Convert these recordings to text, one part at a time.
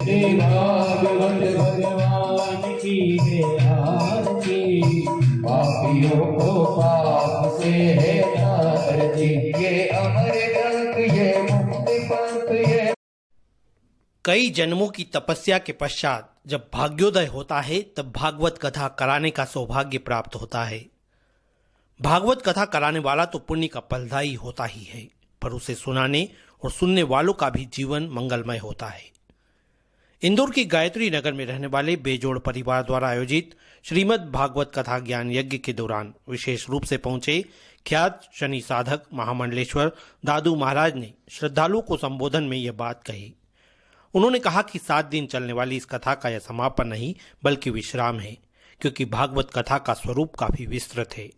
श्री भागवत भगवान की है आरती, पापियों को पाप से है तारती, ये अमर ग्रंथ ये मुक्ति पंथ ये। कई जन्मों की तपस्या के पश्चात जब भाग्योदय होता है तब भागवत कथा कराने का सौभाग्य प्राप्त होता है। भागवत कथा कराने वाला तो पुण्य का फलदायी होता ही है, पर उसे सुनाने और सुनने वालों का भी जीवन मंगलमय होता है। इंदौर की गायत्री नगर में रहने वाले बेजोड़ परिवार द्वारा आयोजित श्रीमद् भागवत कथा ज्ञान यज्ञ के दौरान विशेष रूप से पहुंचे ख्यात शनि साधक महामंडलेश्वर दादू महाराज ने श्रद्धालुओं को संबोधन में यह बात कही। उन्होंने कहा कि 7 दिन चलने वाली इस कथा का यह समापन नहीं बल्कि विश्राम है, क्योंकि भागवत कथा का स्वरूप काफी विस्तृत है।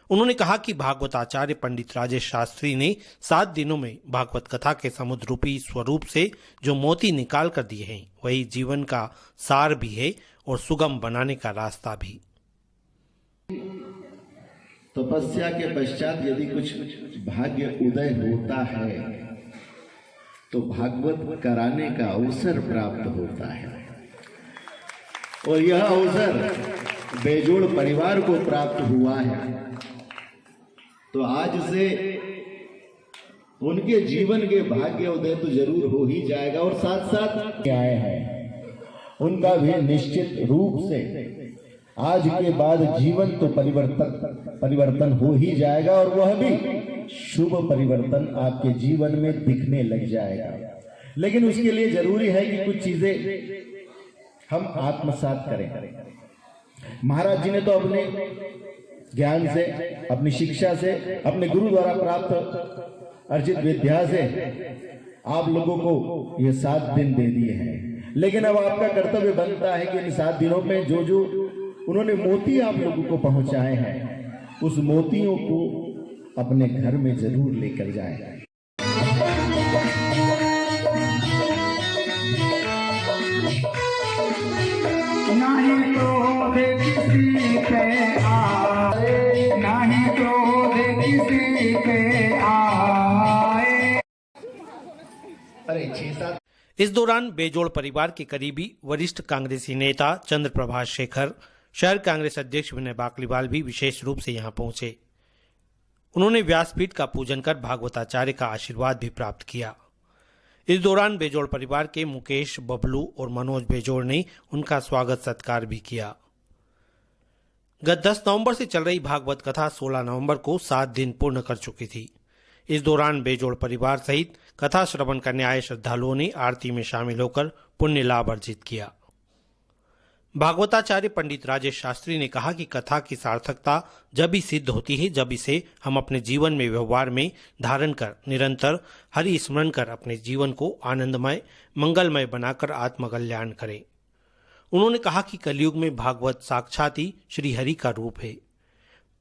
उन्होंने कहा कि भागवत आचार्य पंडित राजेश शास्त्री ने 7 दिनों में भागवत कथा के समुद्र रूपी स्वरूप से जो मोती निकाल कर दिए हैं वही जीवन का सार भी है और सुगम बनाने का रास्ता भी। तपस्या के पश्चात यदि कुछ भाग्य उदय होता है तो भागवत कराने का अवसर प्राप्त होता है, और यह अवसर बेजोड़ परिवार को प्राप्त हुआ है। तो आज से उनके जीवन के भाग्य उदय तो जरूर हो ही जाएगा, और साथ साथ आए हैं उनका भी निश्चित रूप से आज के बाद जीवन तो परिवर्तन हो ही जाएगा, और वह भी शुभ परिवर्तन आपके जीवन में दिखने लग जाएगा। लेकिन उसके लिए जरूरी है कि कुछ चीजें हम आत्मसात करें। महाराज जी ने तो अपने ज्ञान से, अपनी शिक्षा से, अपने गुरु द्वारा प्राप्त अर्जित विद्या से आप लोगों को ये 7 दिन दे दिए हैं। लेकिन अब आपका कर्तव्य बनता है कि इन 7 दिनों में जो जो उन्होंने मोती आप लोगों को पहुंचाए हैं उस मोतियों को अपने घर में जरूर लेकर जाए। नहीं क्रोध किसी पे आए, नहीं क्रोध किसी पे आए। अरे 6-7 इस दौरान बेजोड़ परिवार के करीबी वरिष्ठ कांग्रेसी नेता चंद्र प्रभाष शेखर, शहर कांग्रेस अध्यक्ष विनय बाकलीवाल भी विशेष रूप से यहां पहुंचे। उन्होंने व्यासपीठ का पूजन कर भागवताचार्य का आशीर्वाद भी प्राप्त किया। इस दौरान बेजोड़ परिवार के मुकेश, बबलू और मनोज बेजोड़ ने उनका स्वागत सत्कार भी किया। गत 10 नवंबर से चल रही भागवत कथा 16 नवंबर को 7 दिन पूर्ण कर चुकी थी। इस दौरान बेजोड़ परिवार सहित कथा श्रवण करने आए श्रद्धालुओं ने आरती में शामिल होकर पुण्य लाभ अर्जित किया। भागवताचार्य पंडित राजेश शास्त्री ने कहा कि कथा की सार्थकता जब ही सिद्ध होती है जब इसे हम अपने जीवन में व्यवहार में धारण कर निरंतर हरि स्मरण कर अपने जीवन को आनंदमय मंगलमय बनाकर आत्मकल्याण करें। उन्होंने कहा कि कलयुग में भागवत साक्षात ही श्री हरि का रूप है।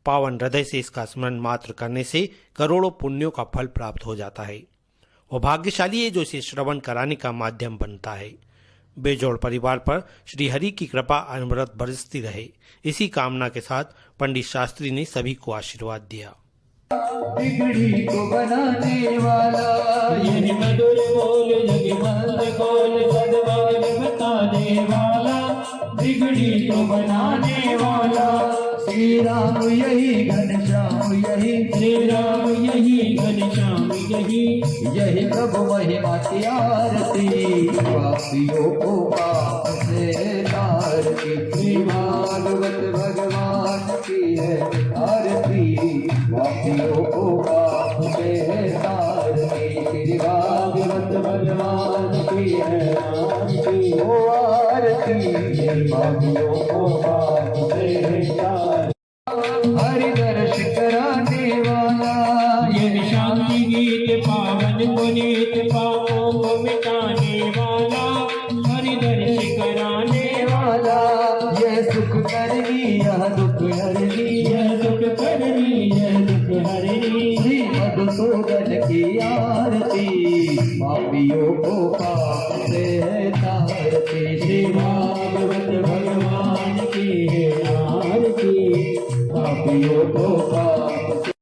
पावन हृदय से इसका स्मरण मात्र करने से करोड़ों पुण्यों का फल प्राप्त हो जाता है। वो भाग्यशाली है जो इसे श्रवण कराने का माध्यम बनता है। बेजोड़ परिवार पर श्री हरि की कृपा अनवरत बरसती रहे, इसी कामना के साथ पंडित शास्त्री ने सभी को आशीर्वाद दिया। बिगड़ी को बनाने वाला, ये मधुर बोल जगमंद बोल सद्भाव बताने वाला, बिगड़ी को बनाने वाला, श्री राम यही घनश्याम यही, श्री राम यही घनश्याम यही, यही प्रभु महिमा की आरती, पापियों को पाप से तारती, श्री भागवत भगवान की है आरती, पापियों को पाप से तारती, श्री भागवत भगवान की है आरती, ओ आरती, पापियों को पाप से तारती। हरि दर्श कराने वाला, ये शांति गीत पावन पुनीत पापों को मिटाने वाला, हरि दर्श कराने वाला, यह सुख करनी यह दुख हरनी, यह सुख करनी यह दुख हरनी, श्री मधुसूदन की आरती, पापियों को पाप से तारती, श्री भागवत भगवान की है आरती, पापियों को